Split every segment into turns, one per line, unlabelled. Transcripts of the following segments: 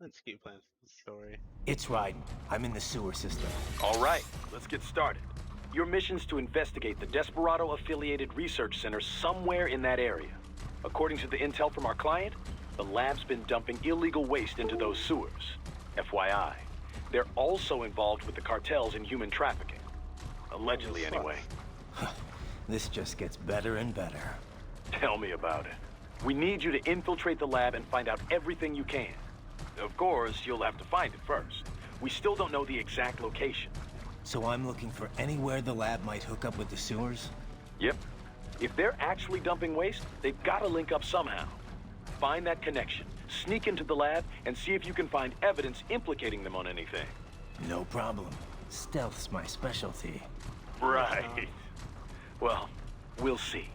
Let's keep playing the story.
It's riding. I'm in the sewer system.
All right, let's get started. Your mission's to investigate the Desperado-affiliated research center somewhere in that area. According to the intel from our client, the lab's been dumping illegal waste into those sewers. FYI, they're also involved with the cartels in human trafficking. Allegedly, anyway.
This just gets better and better.
Tell me about it. We need you to infiltrate the lab and find out everything you can. Of course, you'll have to find it first. We still don't know the exact location.
So I'm looking for anywhere the lab might hook up with the sewers?
Yep. If they're actually dumping waste, they've got to link up somehow. Find that connection, sneak into the lab, and see if you can find evidence implicating them on anything.
No problem. Stealth's my specialty.
Right. Well, we'll see.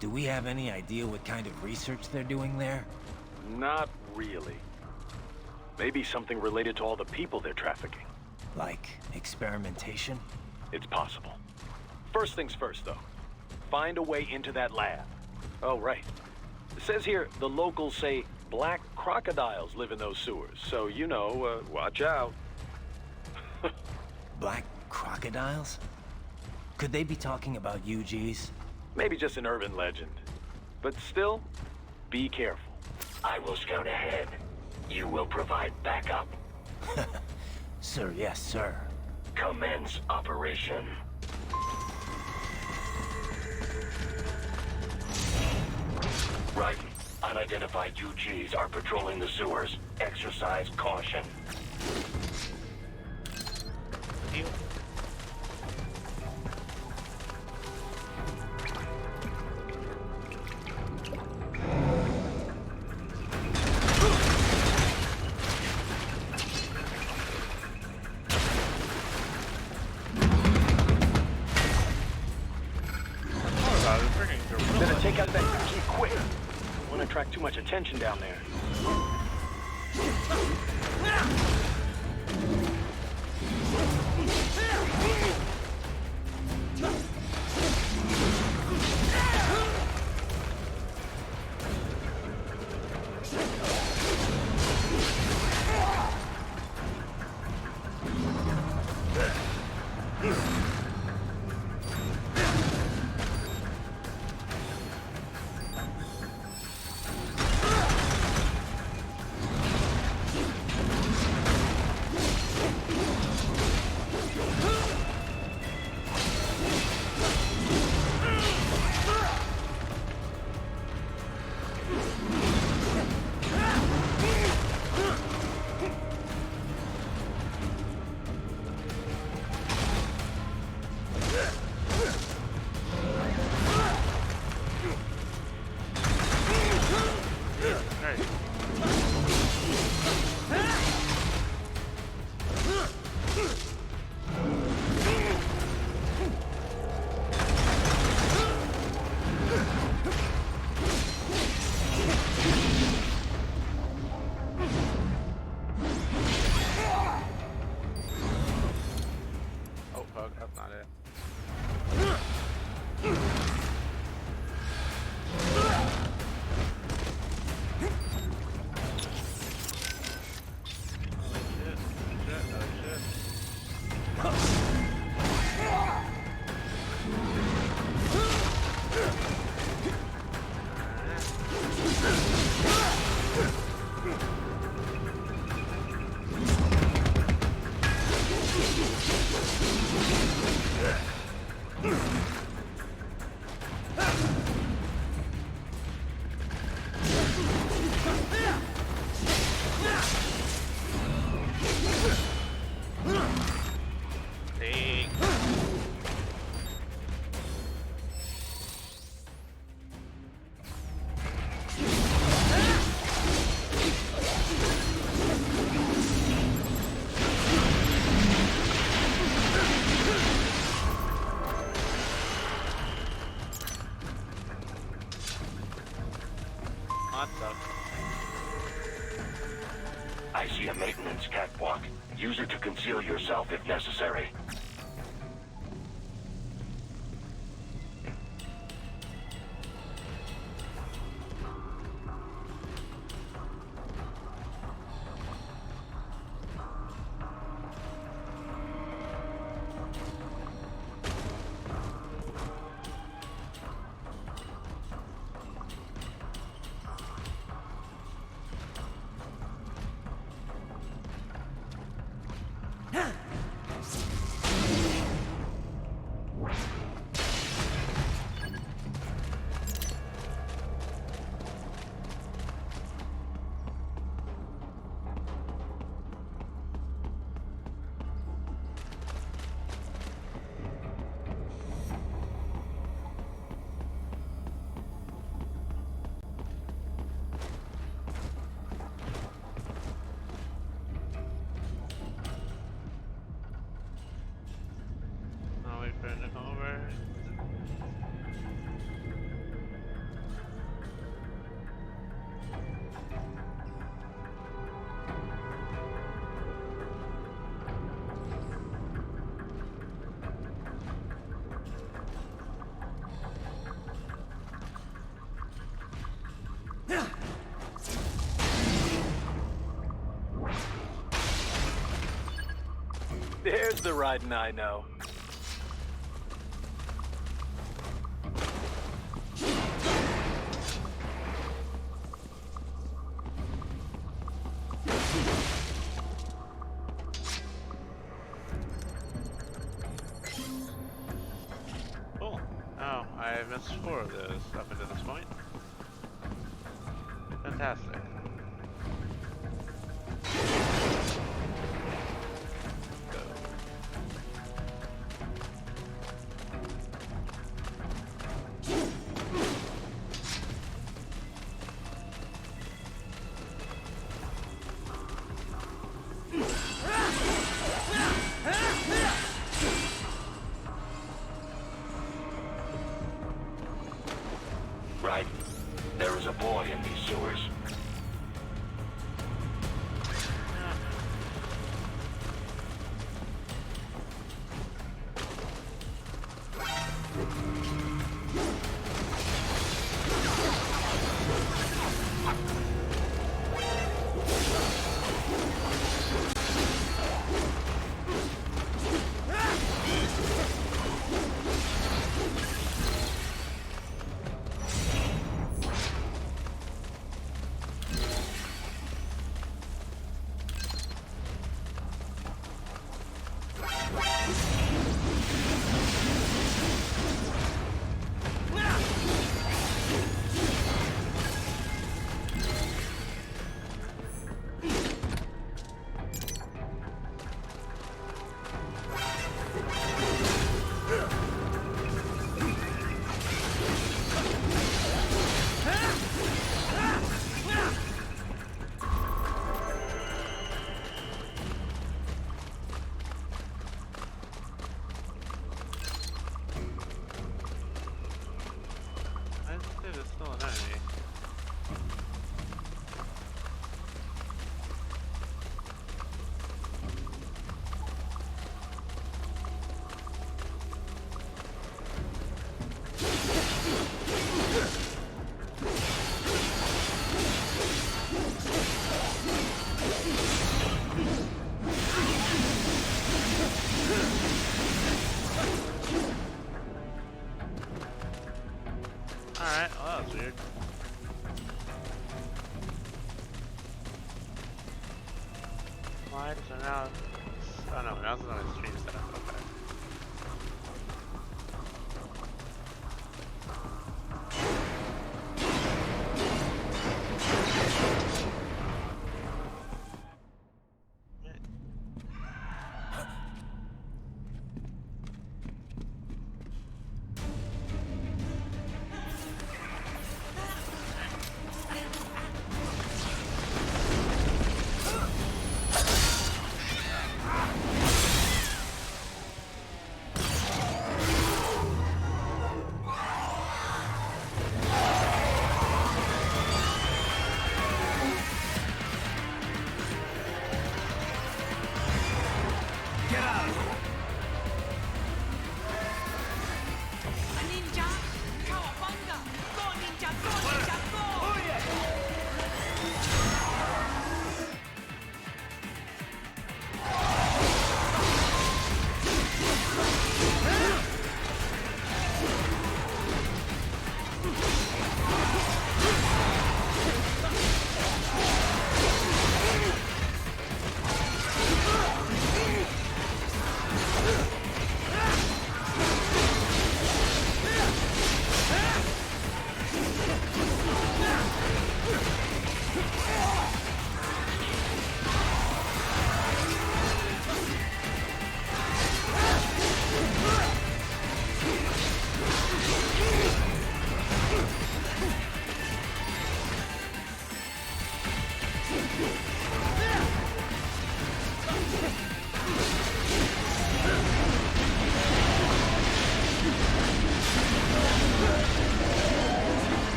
Do we have any idea what kind of research they're doing there?
Not really. Maybe something related to all the people they're trafficking.
Like experimentation?
It's possible. First things first, though. Find a way into that lab. Oh, right. It says here the locals say black crocodiles live in those sewers, so, you know, watch out.
Black crocodiles? Could they be talking about UGs?
Maybe just an urban legend. But still, be careful.
I will scout ahead. You will provide backup.
Sir, yes, sir.
Commence operation. Right. Unidentified UGs are patrolling the sewers. Exercise caution.
Deal.
Better take out that UG quick. Won't attract too much attention down there.
That's not it.
I see a maintenance catwalk. Use it to conceal yourself if necessary.
There's the riding I know.
Cool. Oh, I missed 4 of those up until this point. Fantastic. Go.
Right. There is a boy in these sewers.
I just did it's still an enemy. Alright, well that was weird. Alright, so now... Oh no, now it's on a stream setup, okay.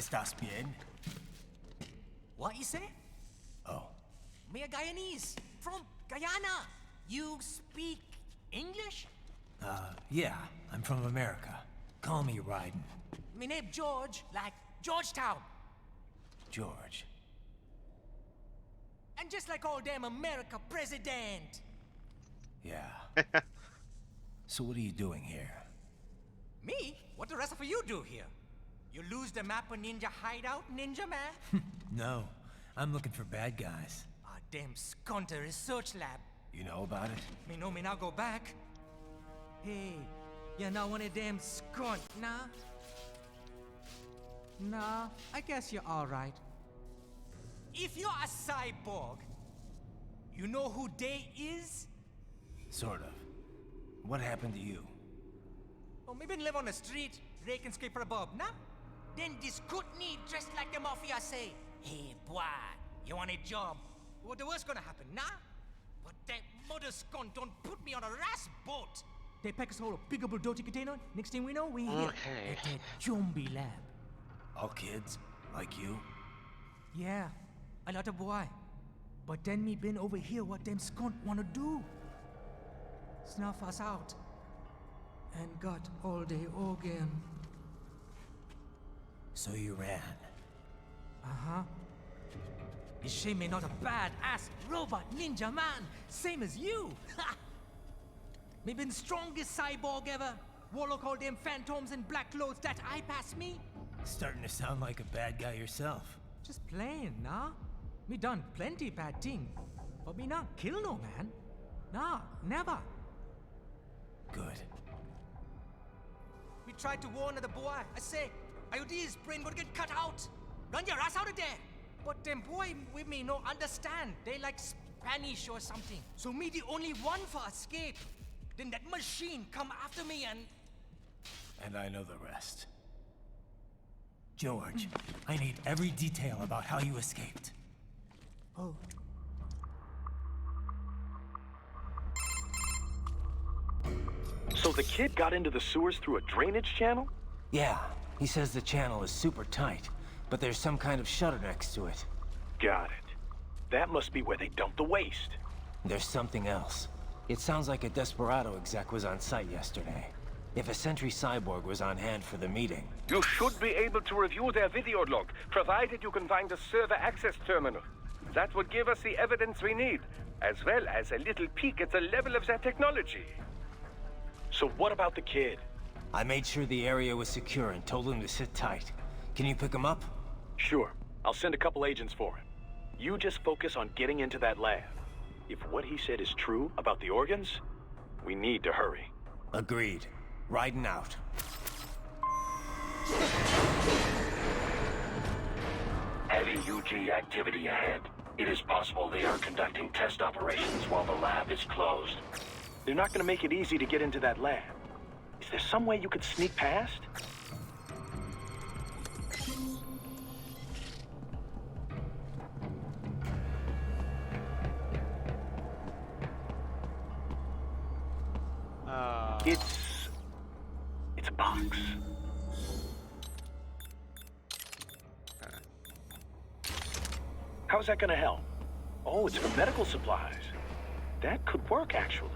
¿Estás bien?
What you say?
Oh,
Me a Guyanese from Guyana. You speak English?
yeah, I'm from America. Call me Ryden.
Me name George, like Georgetown.
George.
And just like all damn America president.
Yeah. So what are you doing here?
Me? What the rest of you do here? You lose the map of Ninja Hideout, Ninja Man?
No, I'm looking for bad guys.
Ah, damn Skunter research lab.
You know about it?
Me know me now go back. Hey, you're not one of them skunt, nah? Nah, I guess you're alright. If you're a cyborg, you know who they is?
Sort of. What happened to you?
Oh, me been live on the street, rake and scrape for a bob, nah? Then this Kootenai dressed like the mafia say, hey boy, you want a job? What the worst gonna happen, nah? But that mother skunt don't put me on a ras boat. They pack us all a big old dirty container. Next thing we know, we here
Okay.
at that zombie lab.
All kids? Like you?
Yeah, a lot of boy. But then me been over here what them skunt wanna do. Snuff us out. And got all day organ.
So you ran.
Uh-huh. Is she me not a bad-ass robot ninja man, same as you? Ha! Me been strongest cyborg ever. Warlock all them phantoms in black clothes that eye pass me.
Starting to sound like a bad guy yourself.
Just plain, nah? Me done plenty bad thing. But me not kill no man. Nah, never.
Good.
We tried to warn the boy. I say, IOD's brain gonna get cut out. Run your ass out of there. But them boy with me no understand. They like Spanish or something. So me the only one for escape. Then that machine come after me and...
And I know the rest. George, I need every detail about how you escaped.
Oh.
So the kid got into the sewers through a drainage channel?
Yeah, he says the channel is super tight, but there's some kind of shutter next to it.
Got it. That must be where they dumped the waste.
There's something else. It sounds like a Desperado exec was on site yesterday. If a Sentry Cyborg was on hand for the meeting.
You should be able to review their video log, provided you can find a server access terminal. That would give us the evidence we need, as well as a little peek at the level of their technology.
So what about the kid?
I made sure the area was secure and told him to sit tight. Can you pick him up?
Sure. I'll send a couple agents for him. You just focus on getting into that lab. If what he said is true about the organs, we need to hurry.
Agreed. Riding out.
Heavy UG activity ahead. It is possible they are conducting test operations while the lab is closed.
They're not gonna make it easy to get into that lab. Is there some way you could sneak past? It's a box. How's that gonna help? Oh, it's for medical supplies. That could work, actually.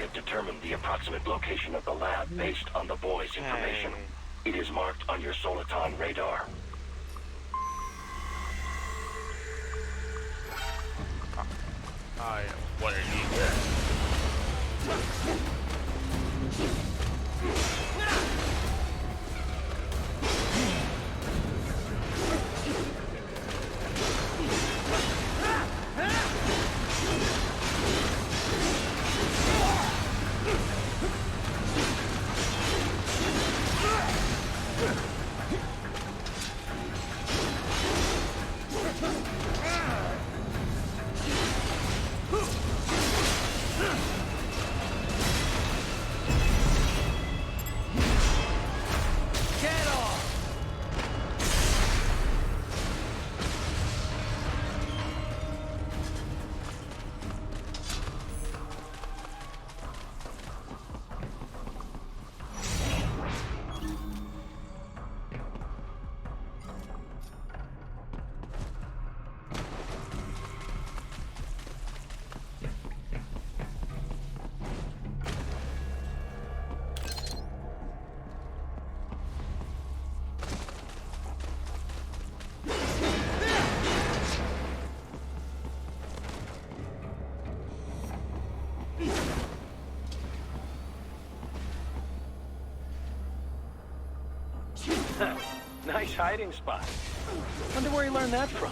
have determined the approximate location of the lab based on the boy's information. It is marked on your Soliton radar.
What are you?
Nice hiding spot. Wonder where he learned that from.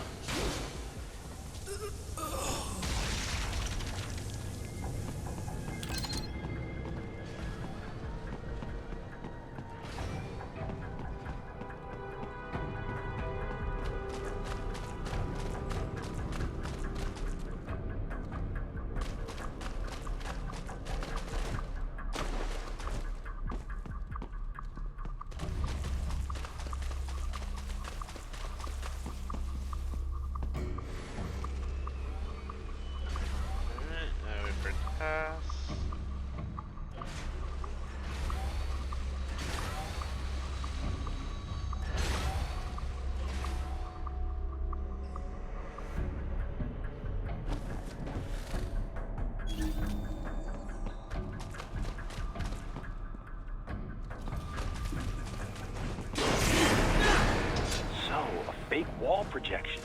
Fake wall projection.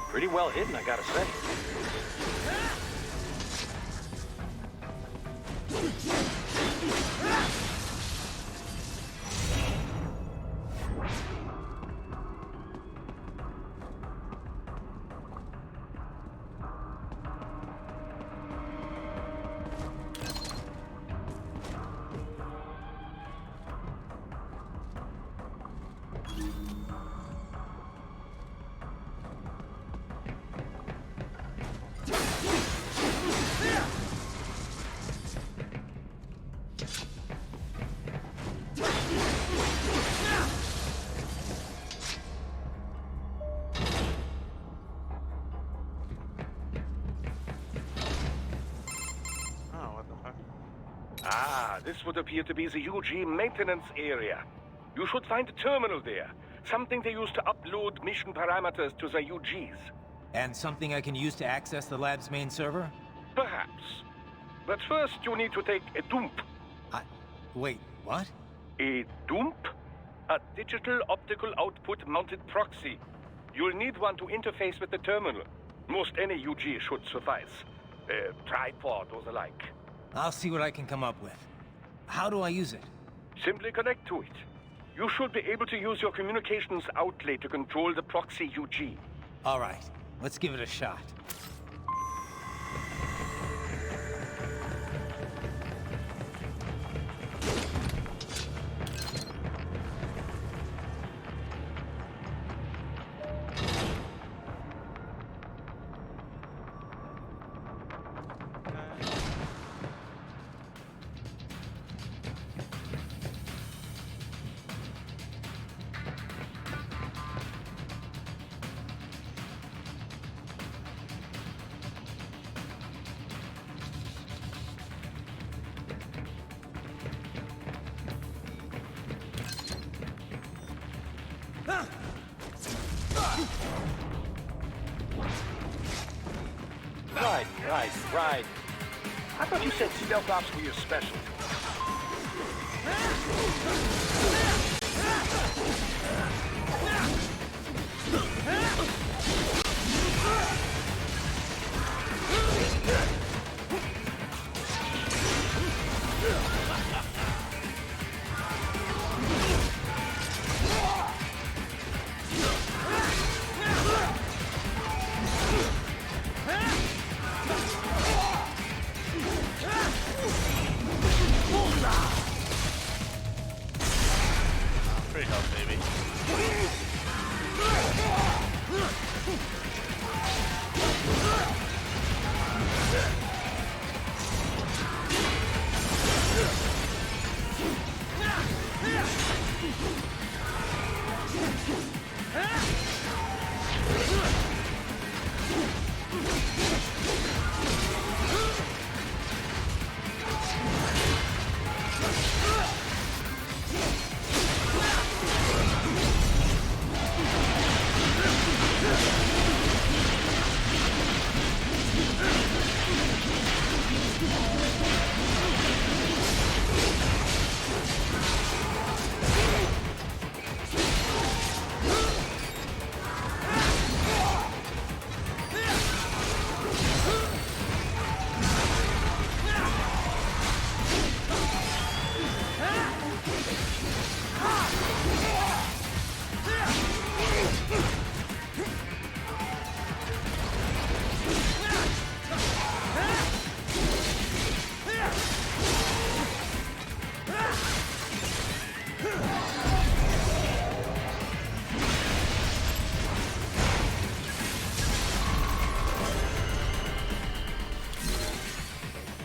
Pretty well hidden, I gotta say.
This would appear to be the UG maintenance area. You should find a terminal there. Something they use to upload mission parameters to the UGs.
And something I can use to access the lab's main server?
Perhaps. But first you need to take a dump.
Wait, what?
A dump? A digital optical output mounted proxy. You'll need one to interface with the terminal. Most any UG should suffice. A tripod or the like.
I'll see what I can come up with. How do I use it?
Simply connect to it. You should be able to use your communications outlay to control the proxy UG.
All right, let's give it a shot.
Right. I thought you said stealth ops were your specialty.
Free health, baby.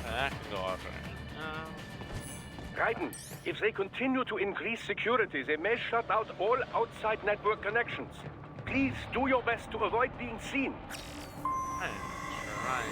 That can go off right.
Raiden, if they continue to increase security, they may shut out all outside network connections. Please do your best to avoid being seen.
I'm trying.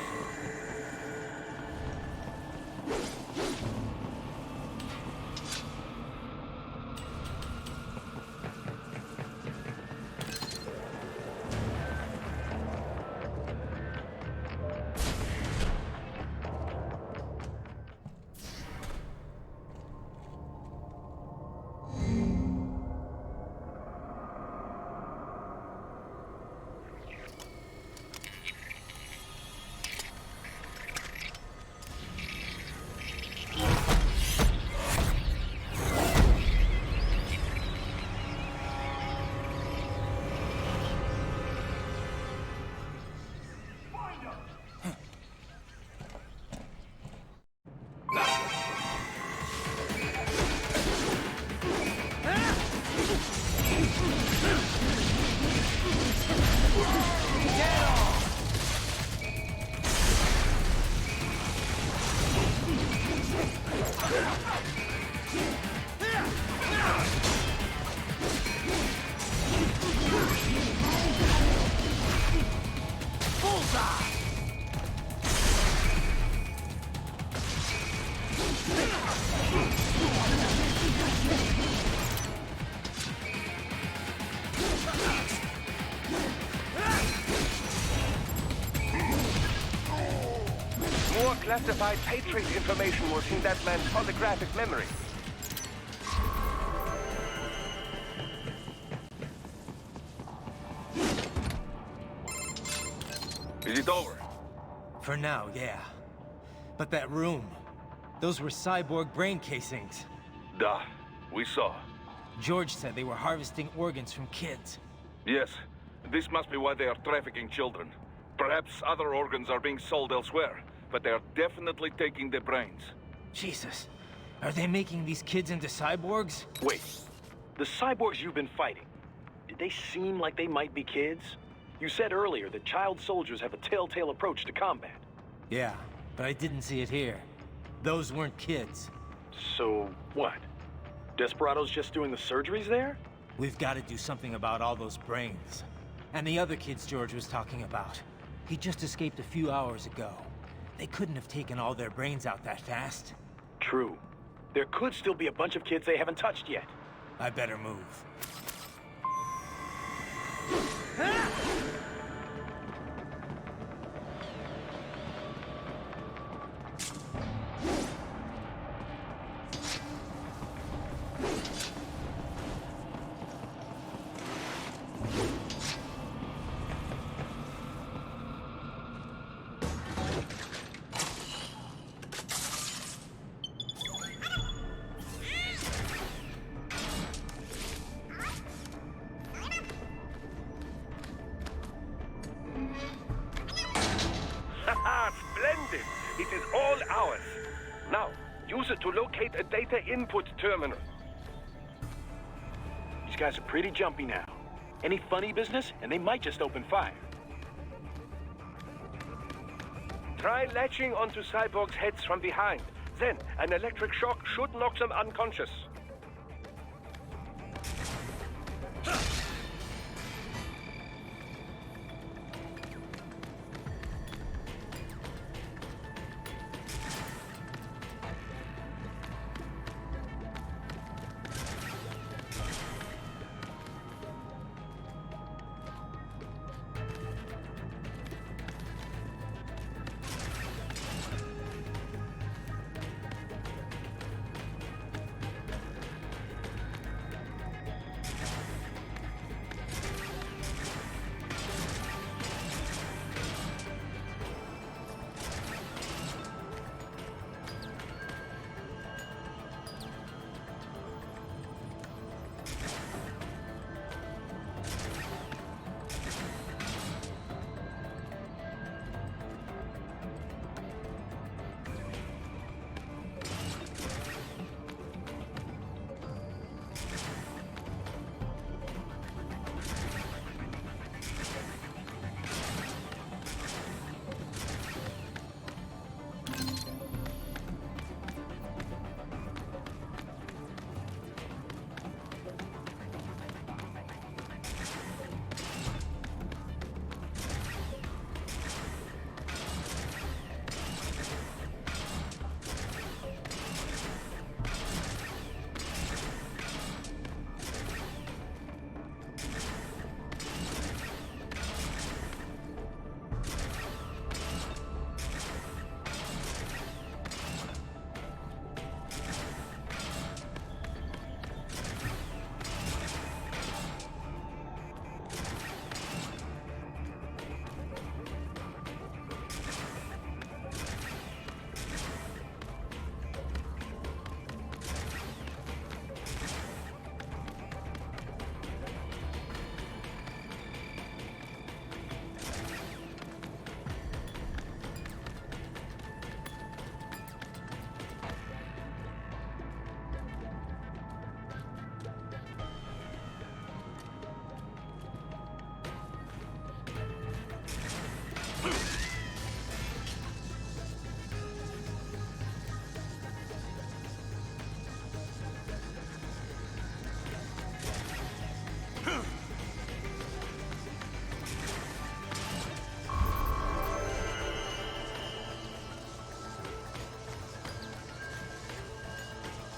More classified Patriot information was in that man's holographic memory. Is it over?
For now, yeah. But that room, those were cyborg brain casings.
Duh, we saw.
George said they were harvesting organs from kids.
Yes, this must be why they are trafficking children. Perhaps other organs are being sold elsewhere, but they are definitely taking the brains.
Jesus, are they making these kids into cyborgs?
Wait, the cyborgs you've been fighting, did they seem like they might be kids? You said earlier that child soldiers have a telltale approach to combat.
Yeah, but I didn't see it here. Those weren't kids.
So, what? Desperado's just doing the surgeries there?
We've got to do something about all those brains. And the other kids George was talking about. He just escaped a few hours ago. They couldn't have taken all their brains out that fast.
True. There could still be a bunch of kids they haven't touched yet.
I better move.
Use it to locate a data input terminal.
These guys are pretty jumpy now. Any funny business, and they might just open fire.
Try latching onto cyborgs' heads from behind. Then, an electric shock should knock them unconscious.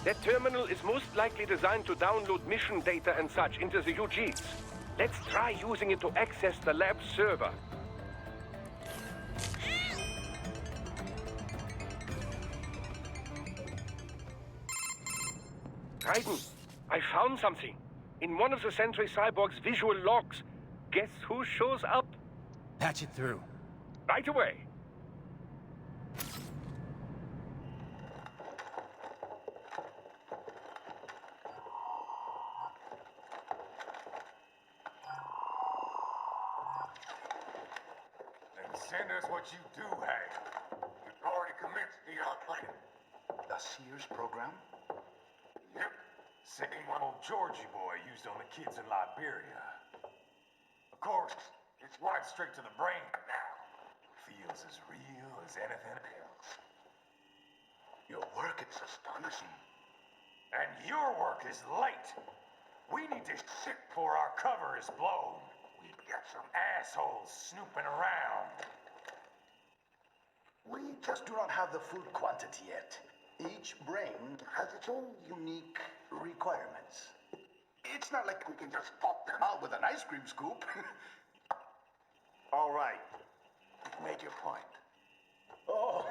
That terminal is most likely designed to download mission data and such into the UGs. Let's try using it to access the lab server. Raiden, I found something. In one of the Sentry Cyborg's visual logs. Guess who shows up?
Patch it through.
Right away.
Send us what you do have. You've already commenced the plan.
The Sears program?
Yep. Same one old Georgie boy used on the kids in Liberia. Of course, it's right straight to the brain now. Feels as real as anything else.
Your work is astonishing.
And your work is late. We need to ship before our cover is blown. We've got some assholes snooping around.
We just do not have the full quantity yet. Each brain has its own unique requirements. It's not like we can just pop them out with an ice cream scoop.
All right. You've made your point.
Oh,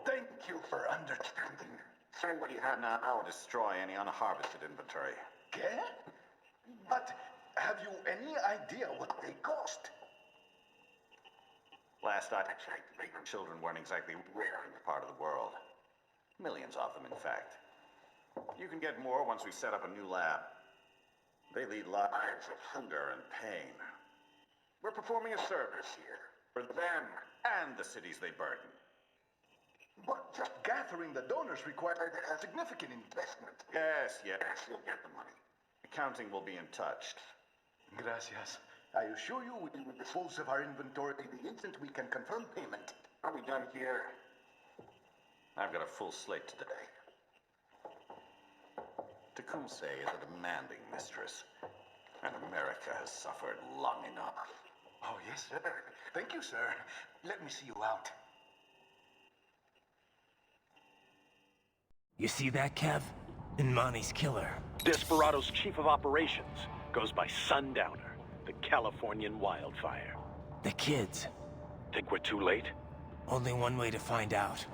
thank you for understanding.
Say what you have now, or destroy any unharvested inventory.
Okay? But have you any idea what they cost?
Last I checked, children weren't exactly rare in the part of the world. Millions of them, in fact. You can get more once we set up a new lab. They lead lives of hunger and pain. We're performing a service here for them and the cities they burden.
But just gather gathering the donors required a significant investment.
Yes, you'll get the money. Accounting will be in touch.
Gracias. I assure you we will dispose of our inventory the instant we can confirm payment.
Are we done here? I've got a full slate today. Tecumseh is a demanding mistress, and America has suffered long enough.
Oh, yes, sir. Thank you, sir. Let me see you out.
You see that, Kev? Inmani's killer.
Desperado's chief of operations goes by Sundowner, the Californian wildfire.
The kids.
Think we're too late?
Only one way to find out.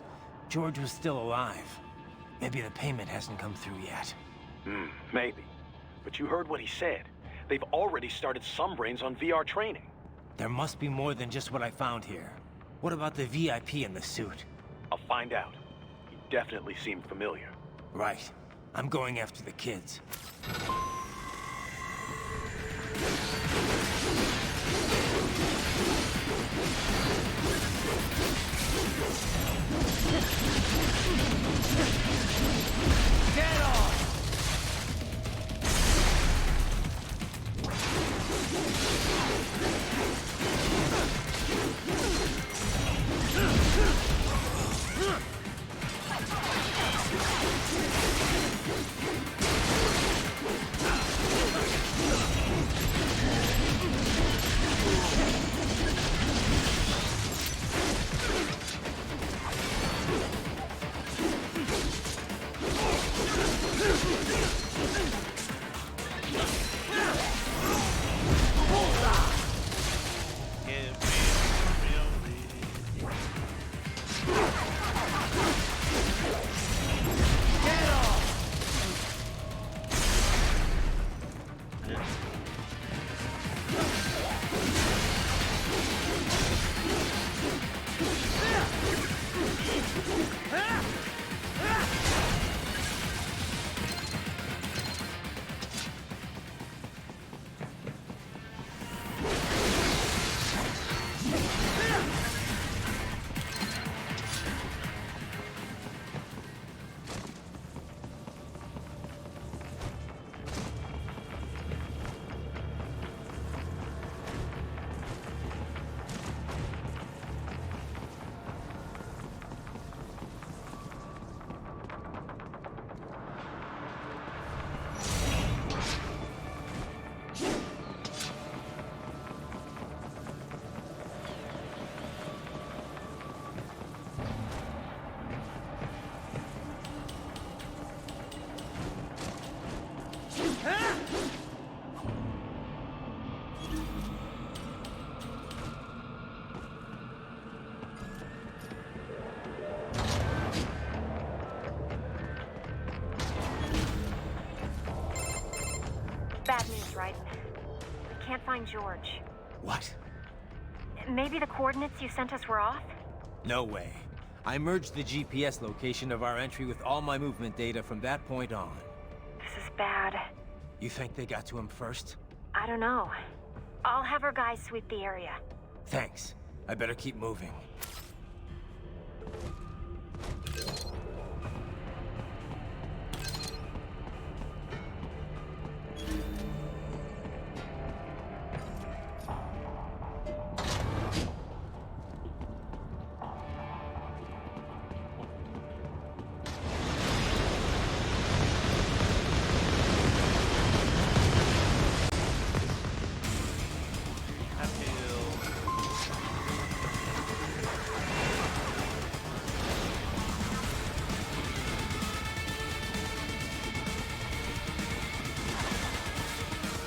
George was still alive. Maybe the payment hasn't come through yet.
Maybe. But you heard what he said. They've already started some brains on VR training.
There must be more than just what I found here. What about the VIP in the suit?
I'll find out. He definitely seemed familiar.
Right. I'm going after the kids. Get on!
Bad news, right? We can't find George.
What?
Maybe the coordinates you sent us were off?
No way. I merged the GPS location of our entry with all my movement data from that point on.
This is bad.
You think they got to him first?
I don't know. I'll have our guys sweep the area.
Thanks. I better keep moving.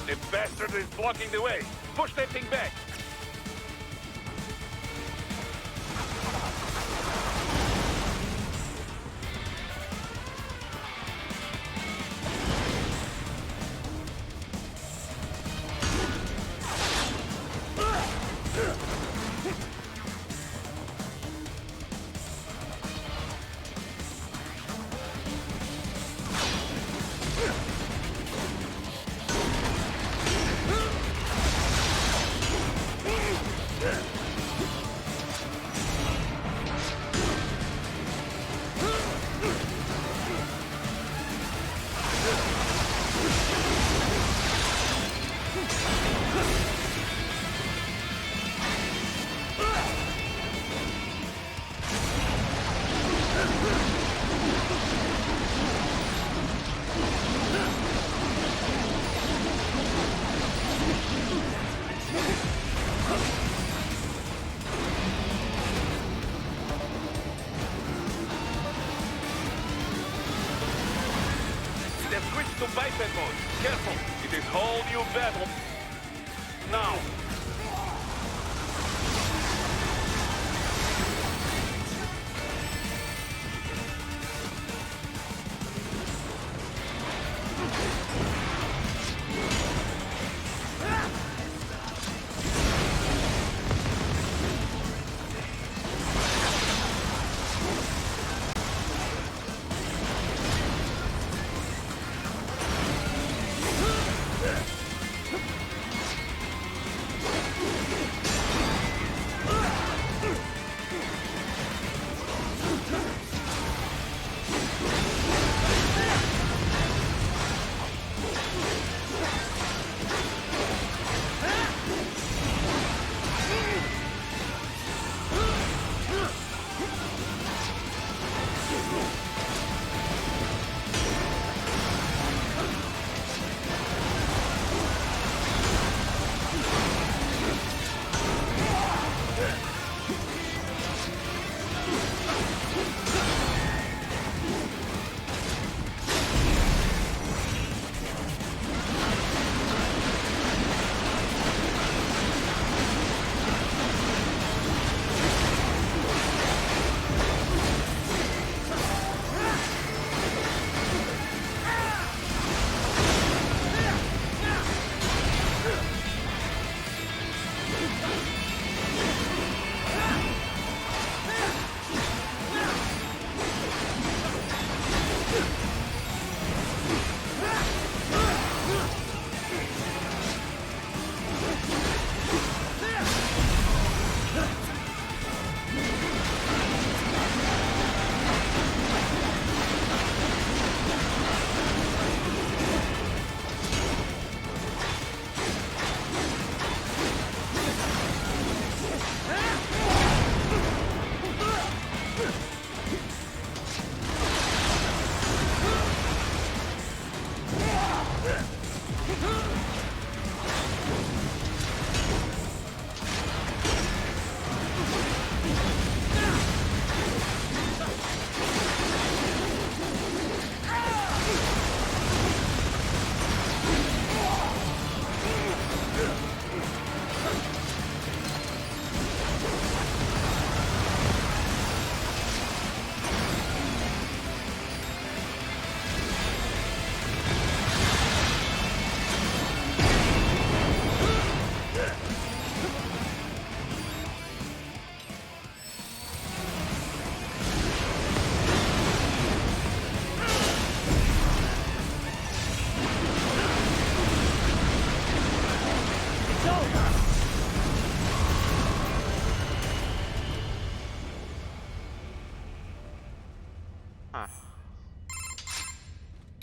The bastard is blocking the way. Push that thing back. to biped mode. Careful, it is whole new battle. Now.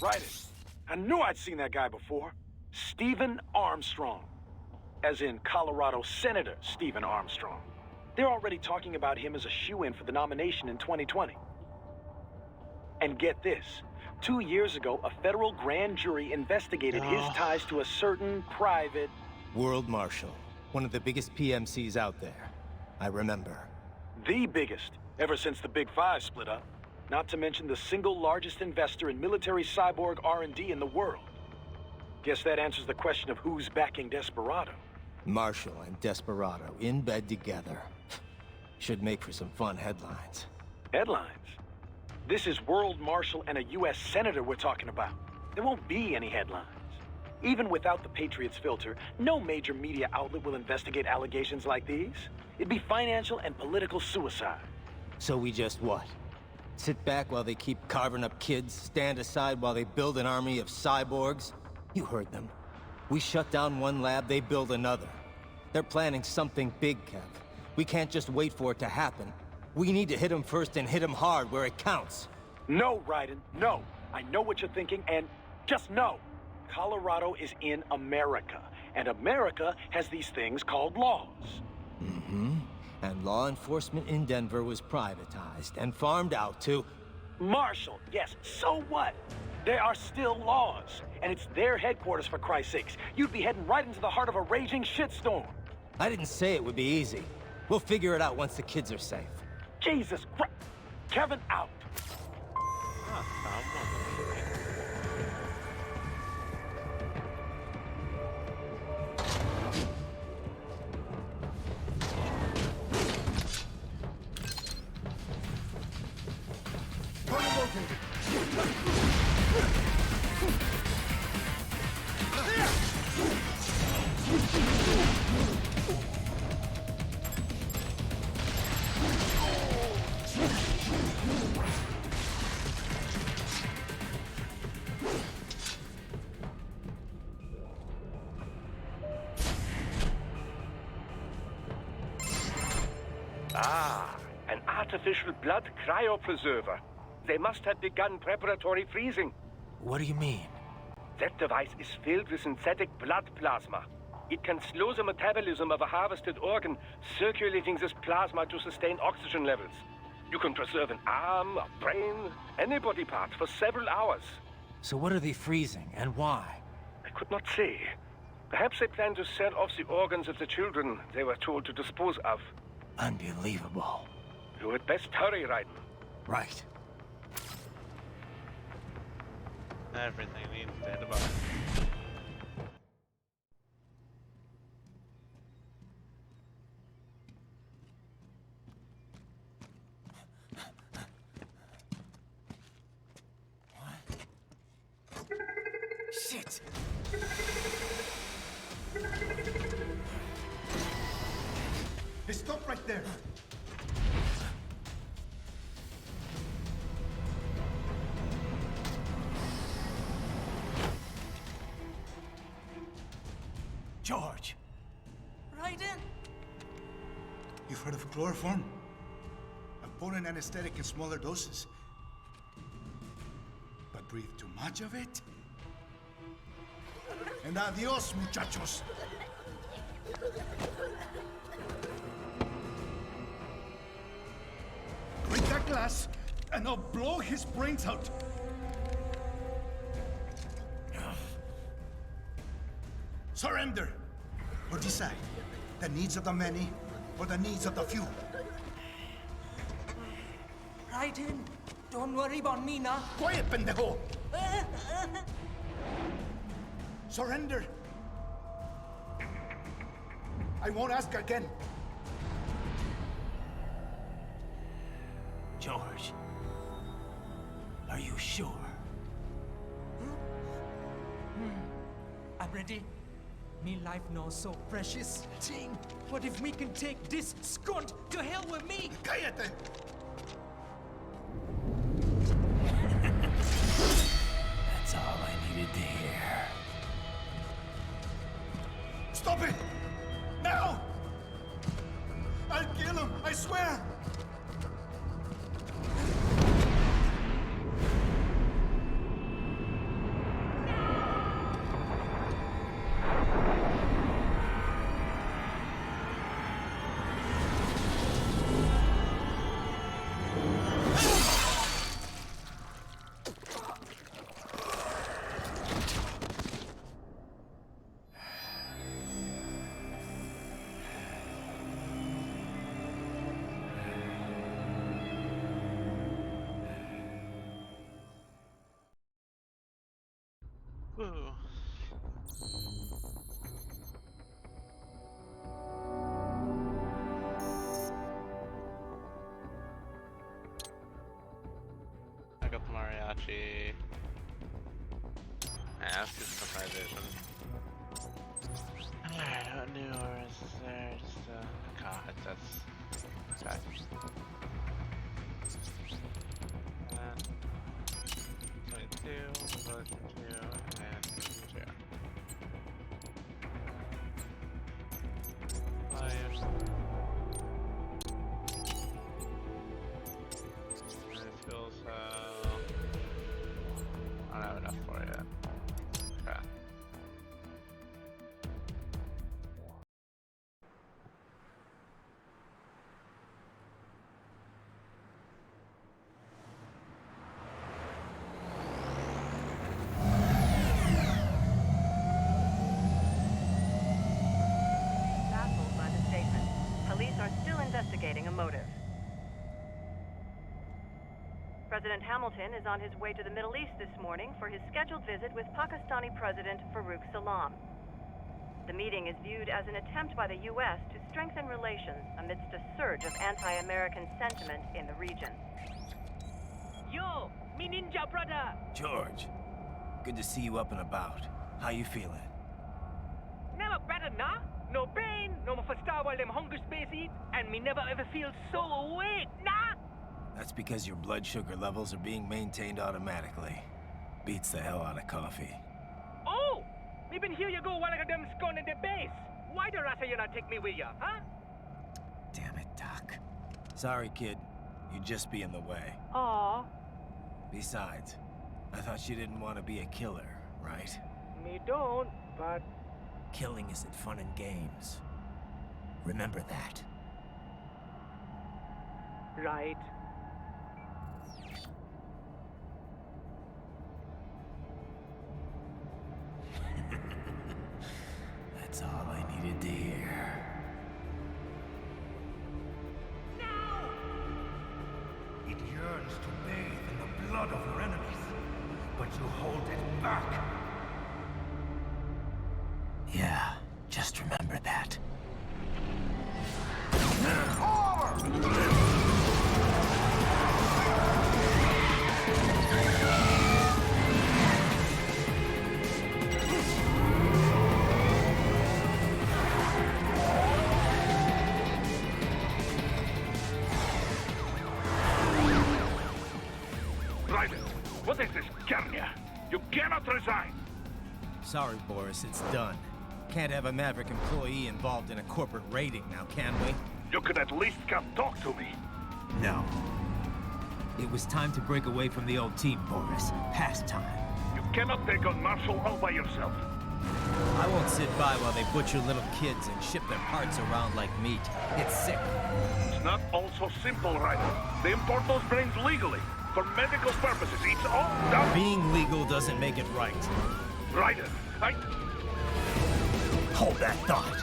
Right. I knew I'd seen that guy before. Stephen Armstrong. As in Colorado Senator Stephen Armstrong. They're already talking about him as a shoo-in for the nomination in 2020. And get this. 2 years ago, a federal grand jury investigated his ties to a certain private...
World Marshal. One of the biggest PMCs out there. I remember.
The biggest, ever since the Big Five split up. Not to mention the single largest investor in military cyborg R&D in the world. Guess that answers the question of who's backing Desperado.
Marshall and Desperado in bed together. Should make for some fun headlines.
Headlines? This is World Marshal and a U.S. Senator we're talking about. There won't be any headlines. Even without the Patriots filter, no major media outlet will investigate allegations like these. It'd be financial and political suicide.
So we just what? Sit back while they keep carving up kids, stand aside while they build an army of cyborgs? You heard them. We shut down one lab, they build another. They're planning something big, Kev. We can't just wait for it to happen. We need to hit them first and hit them hard where it counts.
No, Raiden, no. I know what you're thinking, and just know. Colorado is in America, and America has these things called laws.
Mm-hmm. And law enforcement in Denver was privatized and farmed out to...
Marshall, yes, so what? There are still laws, and it's their headquarters, for Christ's sakes. You'd be heading right into the heart of a raging shitstorm.
I didn't say it would be easy. We'll figure it out once the kids are safe.
Jesus Christ. Kevin, out.
Ah, an artificial blood cryopreserver. They must have begun preparatory freezing.
What do you mean?
That device is filled with synthetic blood plasma. It can slow the metabolism of a harvested organ, circulating this plasma to sustain oxygen levels. You can preserve an arm, a brain, any body part for several hours.
So what are they freezing, and why?
I could not say. Perhaps they plan to sell off the organs of the children they were told to dispose of.
Unbelievable.
You had best hurry, Raiden.
Right.
Everything needs to hit a button.
Shit!
Hey, stop right there.
George! Right in!
You've heard of chloroform? A potent anesthetic in smaller doses. But breathe too much of it? And adios, muchachos! Break that glass, and I'll blow his brains out! Surrender! Or decide. The needs of the many, or the needs of the few.
Right in! Don't worry about me now.
Quiet, pendejo! Surrender! I won't ask again.
George, are you sure? I'm ready. Me life now so precious. Ting, what if me can take this skunt to hell with me?
Cállate!
That's all I needed to hear.
Stop it! Now! I'll kill him, I swear!
Ooh. I got the mariachi. That's just customization. Alright, what new or is there? Just God, that's okay. And 22, 22, and 2. Fuel cell. I don't have enough for it yet. Okay.
Baffled by the statement, police are still investigating a motive. President Hamilton is on his way to the Middle East this morning for his scheduled visit with Pakistani President Farouk Salam. The meeting is viewed as an attempt by the U.S. to strengthen relations amidst a surge of anti-American sentiment in the region.
Yo,
me ninja brother.
George, good to see you up and about. How you feeling?
Never better, nah? No pain, no more for star while them hunger space eat, and me never ever feel so awake, nah?
That's because your blood sugar levels are being maintained automatically. Beats the hell out of coffee.
Oh! Me been here you go while I got them scone in the base. Why the rasta you not take me with ya, huh?
Damn it, Doc. Sorry, kid. You'd just be in the way.
Aw.
Besides, I thought you didn't want to be a killer, right?
Me don't, but...
Killing isn't fun and games. Remember that.
Right.
That's all I needed to hear.
It yearns to bathe in the blood of your enemies, but you hold it back.
Yeah, just remember that.
Ryder, what is this, Kenya? You cannot resign.
Sorry, Boris, it's done. Can't have a Maverick employee involved in a corporate raiding now, can we?
You could at least come talk to me.
No. It was time to break away from the old team, Boris. Past time.
You cannot take on Marshall all by yourself.
I won't sit by while they butcher little kids and ship their parts around like meat. It's sick.
It's not all so simple, Ryder. They import those brains legally. For medical purposes, it's all done.
Being legal doesn't make it right.
Ryder,
Hold that thought.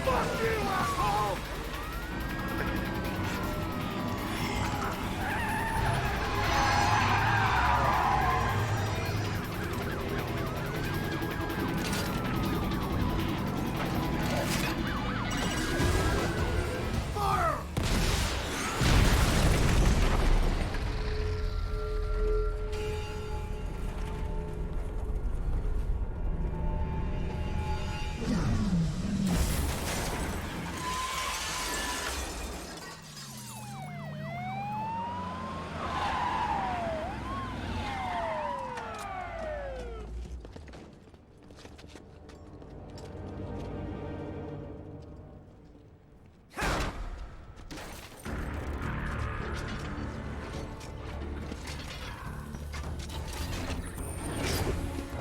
Fuck you, asshole!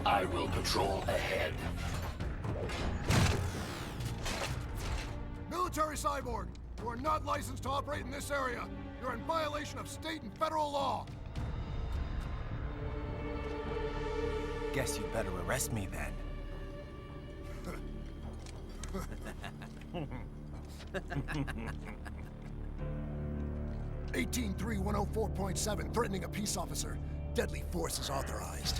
I will patrol ahead.
Military cyborg, you are not licensed to operate in this area. You're in violation of state and federal law.
Guess you'd better arrest me then.
183-104.7, threatening a peace officer. Deadly force is authorized.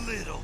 Little.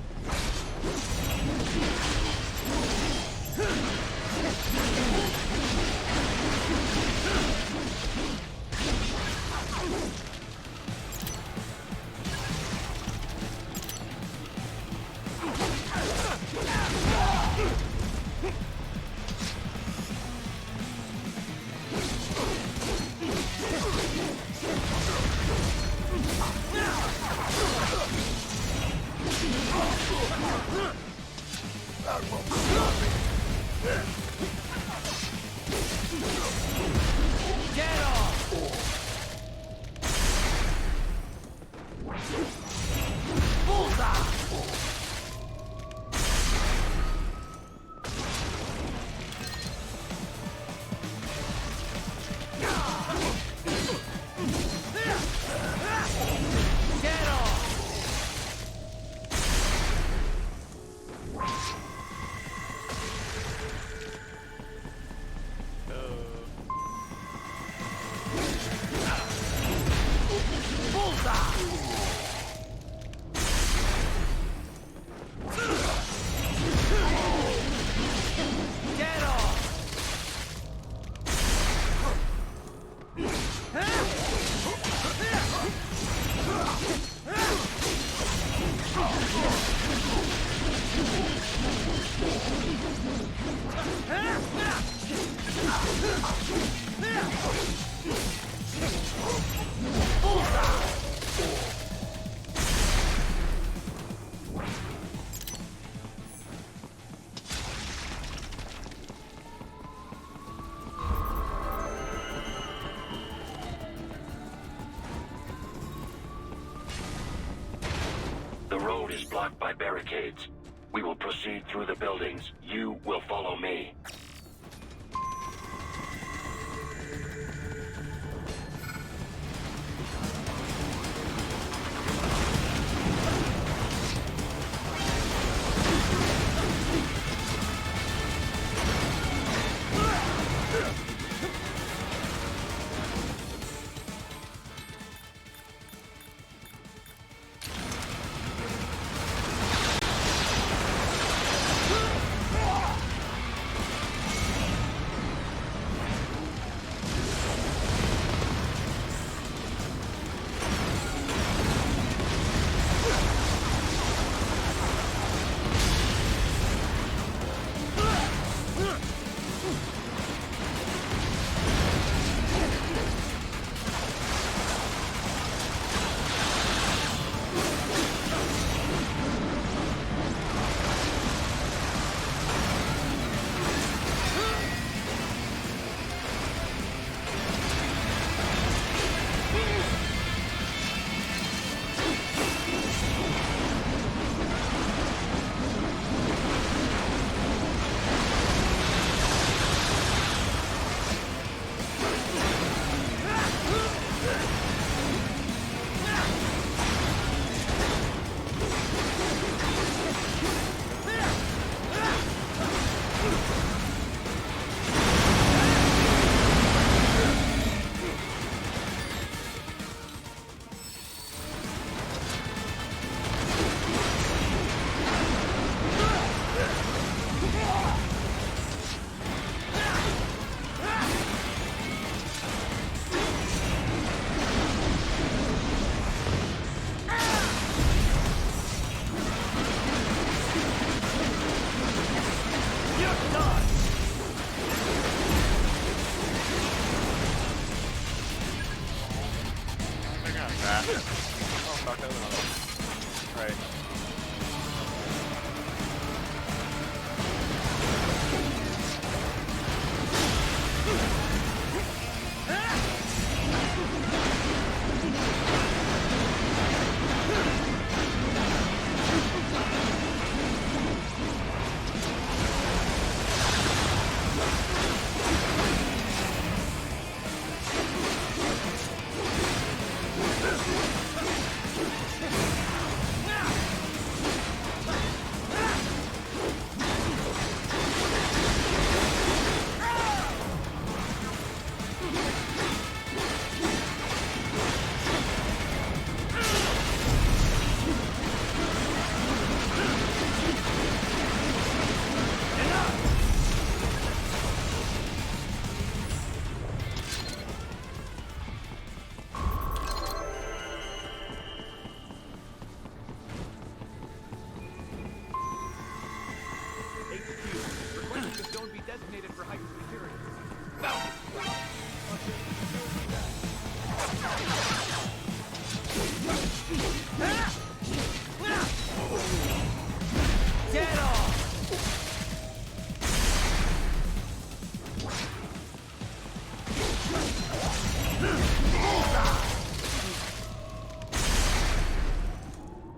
The road is blocked by barricades. We will proceed through the buildings. You will follow me.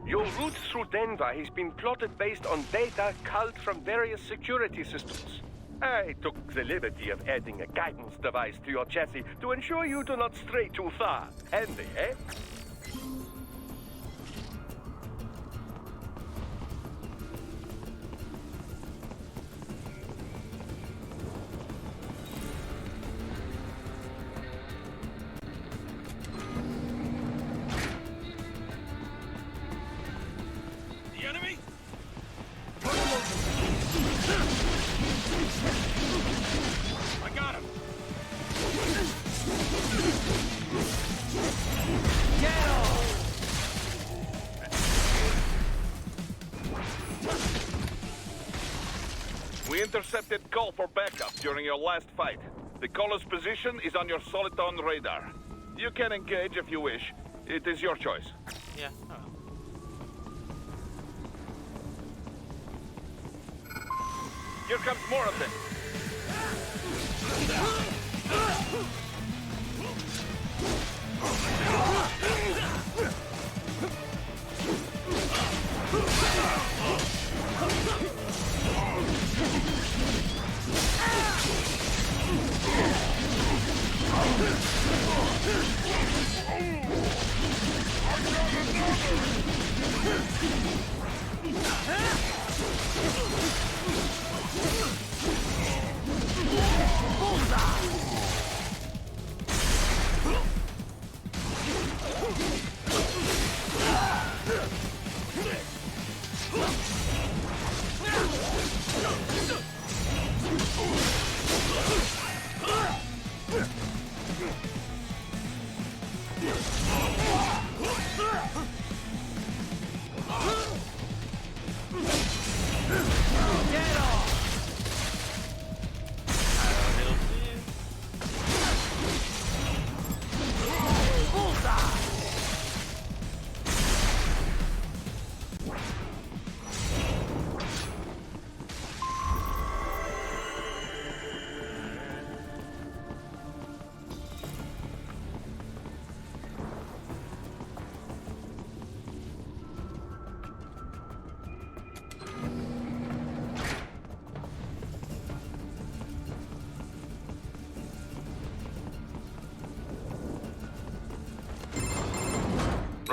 Your route through Denver has been plotted based on data culled from various security systems. I took the liberty of adding a guidance device to your chassis to ensure you do not stray too far. Handy, eh?
The enemy? I got him. Get
We intercepted call for backup during your last fight. The caller's position is on your Soliton radar. You can engage if you wish. It is your choice.
Yeah. Oh.
Here comes more of them.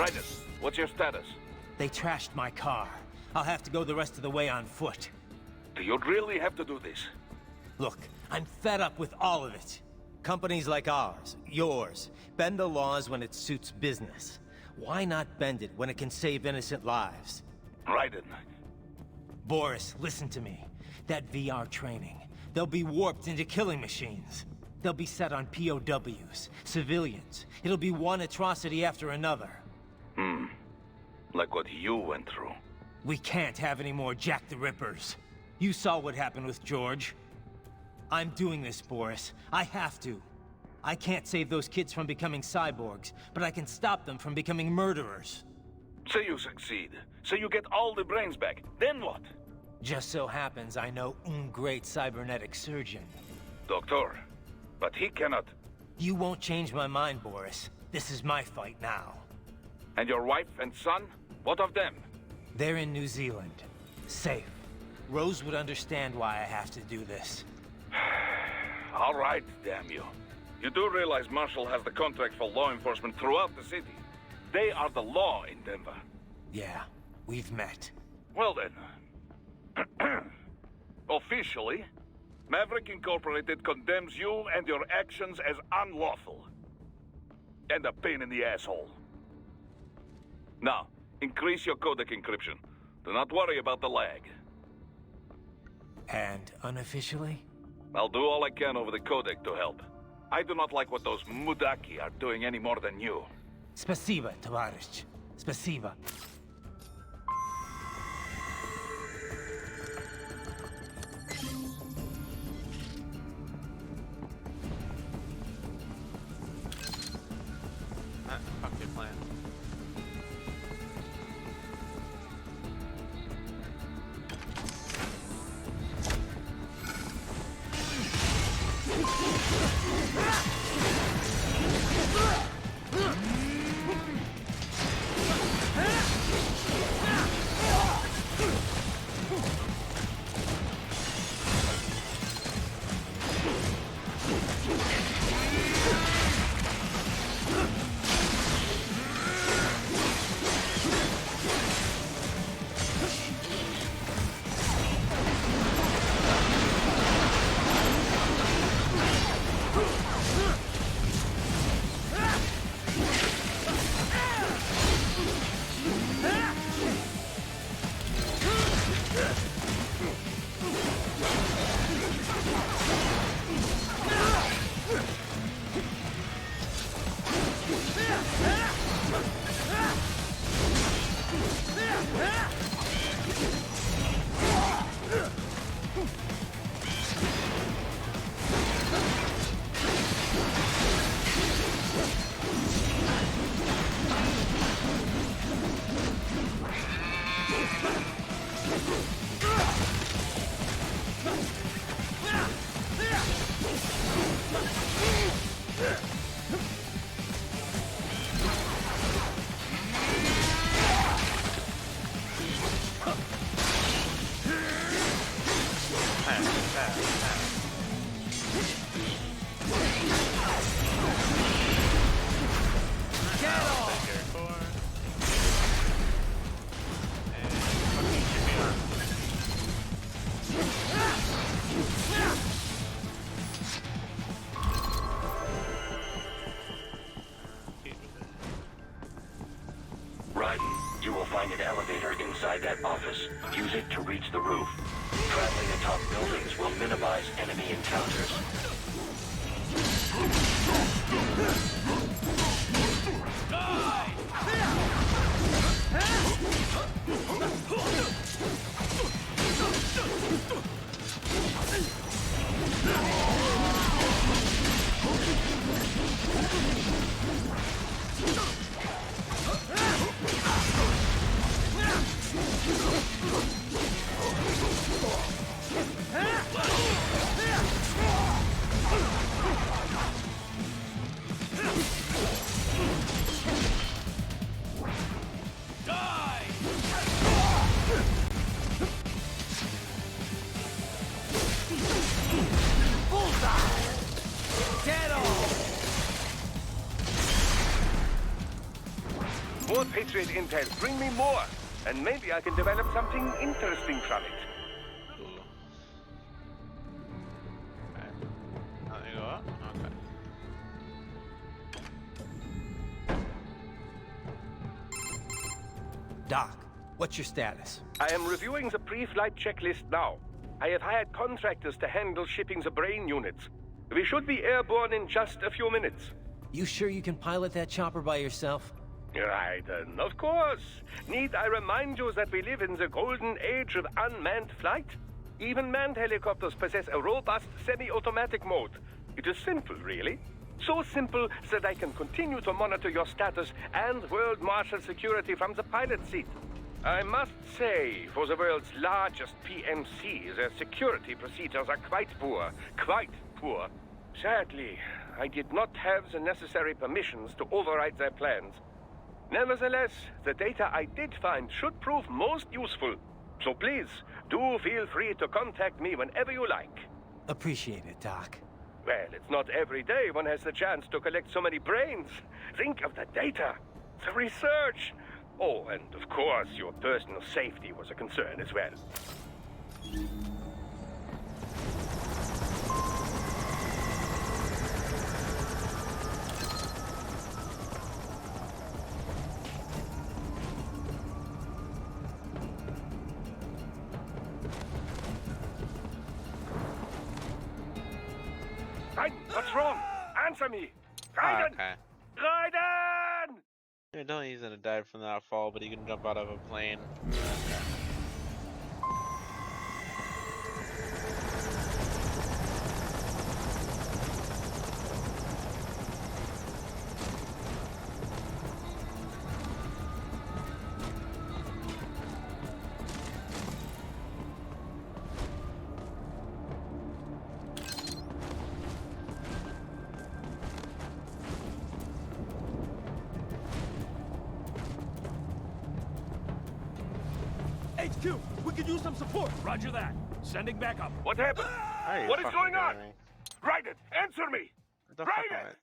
Raiden, what's your status?
They trashed my car. I'll have to go the rest of the way on foot.
Do you really have to do this?
Look, I'm fed up with all of it. Companies like ours, yours, bend the laws when it suits business. Why not bend it when it can save innocent lives?
Raiden.
Boris, listen to me. That VR training, they'll be warped into killing machines. They'll be set on POWs, civilians. It'll be one atrocity after another.
Like what you went through.
We can't have any more Jack the Rippers. You saw what happened with George. I'm doing this, Boris. I have to. I can't save those kids from becoming cyborgs, but I can stop them from becoming murderers.
Say you succeed. Say you get all the brains back. Then what?
Just so happens I know un great cybernetic surgeon.
Doctor. But he cannot...
You won't change my mind, Boris. This is my fight now.
And your wife and son? What of them?
They're in New Zealand. Safe. Rose would understand why I have to do this.
All right, damn you. You do realize Marshall has the contract for law enforcement throughout the city. They are the law in Denver.
Yeah, we've met.
Well then. Officially, Maverick Incorporated condemns you and your actions as unlawful. And a pain in the asshole. Now, increase your codec encryption. Do not worry about the lag.
And unofficially?
I'll do all I can over the codec to help. I do not like what those Mudaki are doing any more than you.
Spasiba, Tavarish. Spasiba.
Fuck your plan.
You will find an elevator inside that office. Use it to reach the roof. Traveling atop buildings will minimize enemy encounters.
More Patriot intel. Bring me more. And maybe I can develop something interesting from it.
Ooh. Okay. Nothing go up? Okay.
Doc, what's your status?
I am reviewing the pre-flight checklist now. I have hired contractors to handle shipping the brain units. We should be airborne in just a few minutes.
You sure you can pilot that chopper by yourself?
Right, of course. Need I remind you that we live in the golden age of unmanned flight? Even manned helicopters possess a robust semi-automatic mode. It is simple, really. So simple that I can continue to monitor your status and world marshal security from the pilot seat. I must say, for the world's largest PMC, their security procedures are quite poor. Quite poor. Sadly, I did not have the necessary permissions to override their plans. Nevertheless, the data I did find should prove most useful. So please, do feel free to contact me whenever you like.
Appreciate it, Doc.
Well, it's not every day one has the chance to collect so many brains. Think of the data, the research. Oh, and of course, your personal safety was a concern as well. What's wrong? Answer me! Raiden!
Okay.
Raiden!
I know he's gonna die from that fall, but he can jump out of a plane. Okay.
HQ, we could use some support. Roger that. Sending backup.
What happened? What is going on? Raiden, answer me! Raiden!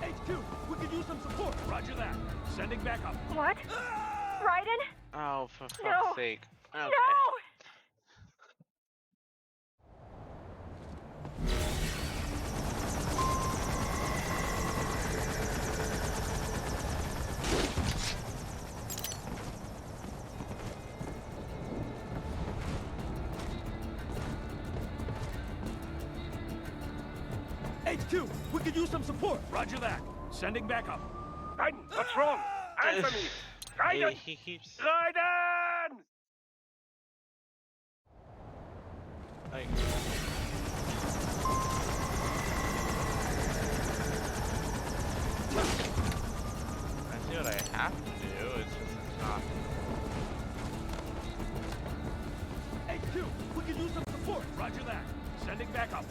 HQ, we could use some support. Roger that. Sending backup.
What? Raiden?
Oh, for fuck's
No.
sake. Okay.
No!
HQ, we could use some support. Roger that. Sending backup.
Raiden, what's wrong? Answer me! Raiden!
He keeps...
Raiden!
have to do. It's just it's not.
Hey, Q, we could use some support. Roger that. Sending backup.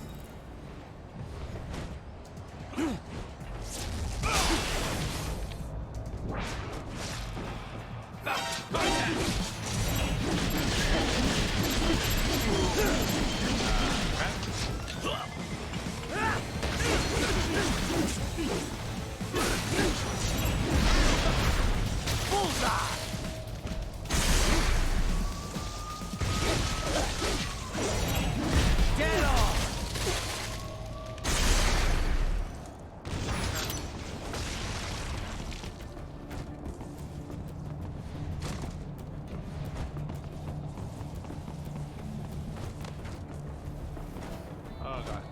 Oh god.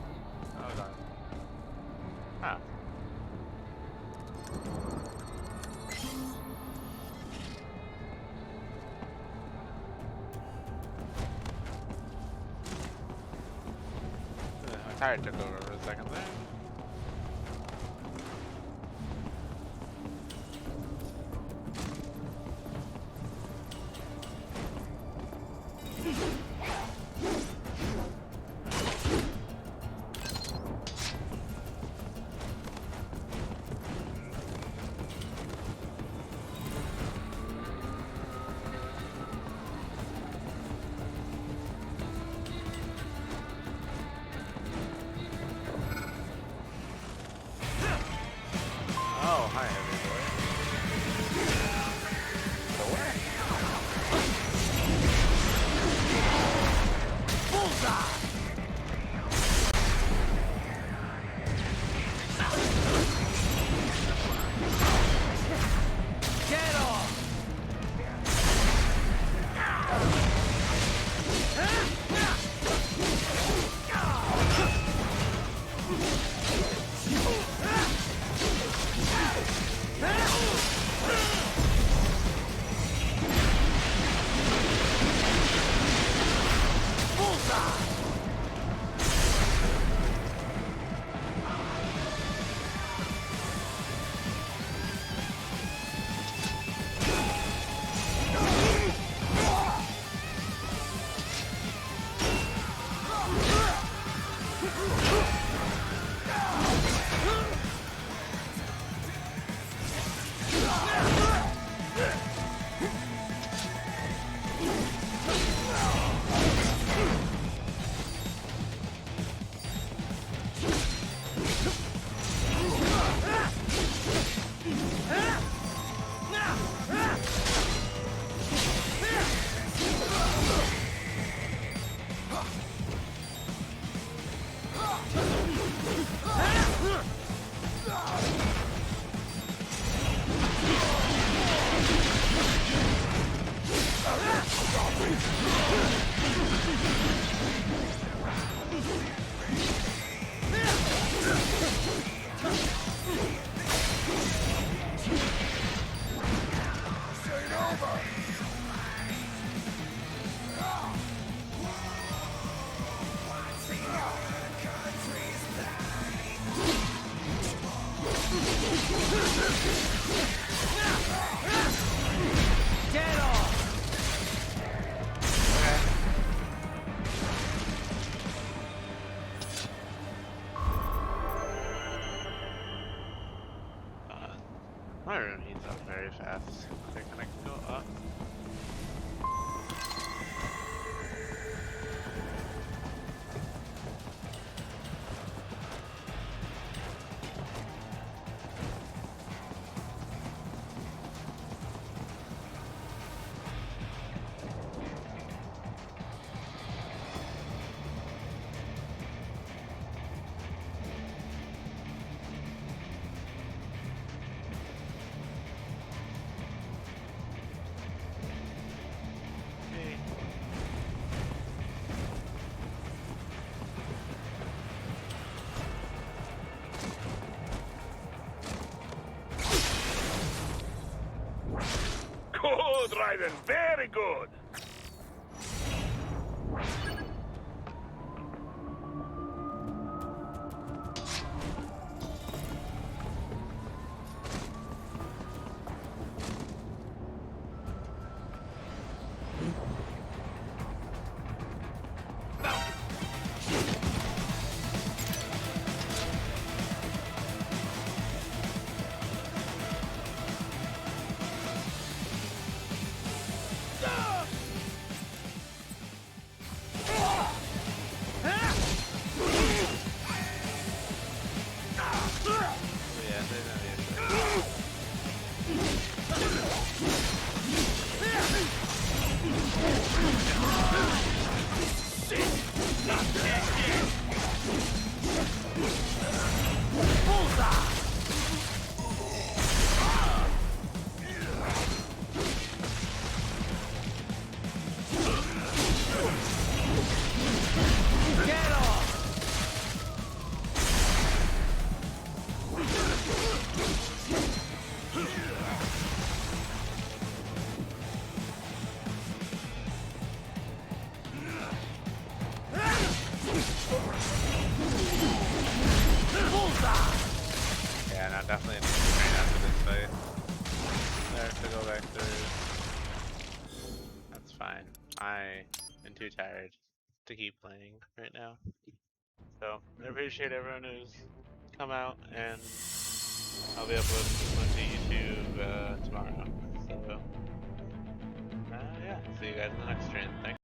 Oh god. Ah. My tire took over for a second there. Oh, hi, heavy My room heats up very fast. Okay, can I go up?
Good, Raiden. Very good.
I definitely need to train after this fight. There to go back through. That's fine. I am too tired to keep playing right now. So I appreciate everyone who's come out, and I'll be uploading this one to YouTube tomorrow. So yeah, see you guys in the next stream. Thanks.